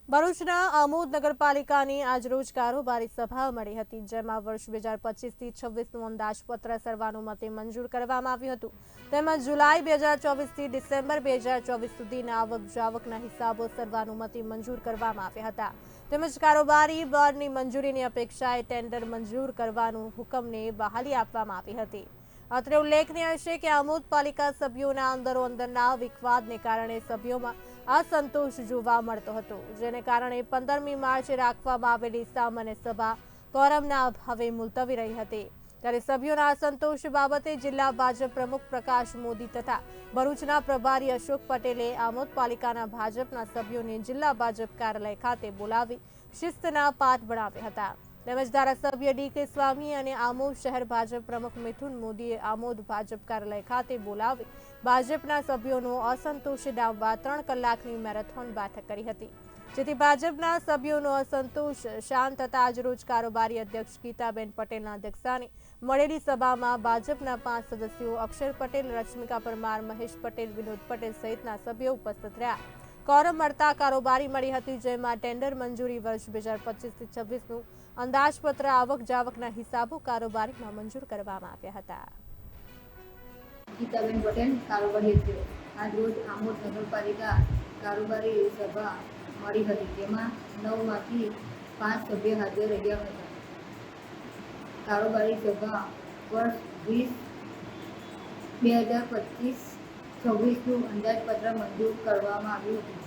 ભરૂચના આમોદ નગરપાલિકાની આજરોજ કારોબારી સભા મળી હતી, જેમાં વર્ષ 2025થી 26નું અંદાજપત્ર સર્વાનુમતે મંજૂર કરવામાં આવ્યું હતું. તેમજ જુલાઈ 2024થી ડિસેમ્બર 2024 સુધીના આવક-જાવકના હિસાબો સર્વાનુમતે મંજૂર કરવામાં આવ્યા હતા. તેમજ કારોબારી બોર્ડની મંજૂરીની અપેક્ષાએ ટેન્ડર મંજૂર કરવાનું હુકમને બહાલી આપવામાં આવી હતી. અત્રે ઉલ્લેખનીય છે કે આમોદ પાલિકા સભ્યોના અંદરોઅંદરના વિવાદને કારણે સભ્યોમાં અસંતોષ જોવા મળતો હતો, જેને કારણે 15મી માર્ચે રાખવામાં આવેલી સામાન્ય સભા કોરમના અભાવે મુલતવી રહી હતી. ત્યારે સભ્યોના અસંતોષ બાબતે જિલ્લા ભાજપ પ્રમુખ પ્રકાશ મોદી તથા ભરૂચના પ્રભારી અશોક પટેલે આમોદ પાલિકાના ભાજપના સભ્યોને જિલ્લા ભાજપ કાર્યાલય ખાતે બોલાવી શિસ્તના પાઠ ભણાવ્યા હતા. તેમજ ધારાસભ્ય ડી.કે. સ્વામી અને આમોદ શહેર ભાજપ પ્રમુખ મિથુન મોદીએ આમોદ ભાજપ કાર્યાલય ખાતે બોલાવી ભાજપના સભ્યોનો અસંતોષ ડામવા 3 કલાકની મેરેથોન બેઠક કરી હતી, જેથી ભાજપના સભ્યોનો અસંતોષ શાંત થતા આજરોજ કારોબારી અધ્યક્ષ ગીતાબેન પટેલના અધ્યક્ષસ્થાને મળેલી સભામાં ભાજપના 5 સદસ્યો અક્ષર પટેલ, રશ્મિકા પરમાર, મહેશ પટેલ, વિનોદ પટેલ સહિતના સભ્યો ઉપસ્થિત રહ્યા. કોરમ મળતા કારોબારી મળી હતી, જેમાં ટેન્ડર મંજૂરી વર્ષ 2025થી 26નું અંદાજપત્ર, આવક-જાવકના હિસાબો કારોબારીમાં મંજૂર કરવામાં આવ્યા હતા. ગીતાબેન પટેલ, કારોબારી અધ્યક્ષ. આજરોજ આમોદ નગરપાલિકા કારોબારી સભા મળી હતી, જેમાં 9માંથી 5 સભ્ય હાજર રહ્યા હતા. કારોબારી સભા વર્ષ 2025-26નું અંદાજપત્ર મંજૂર કરવામાં આવ્યું હતું.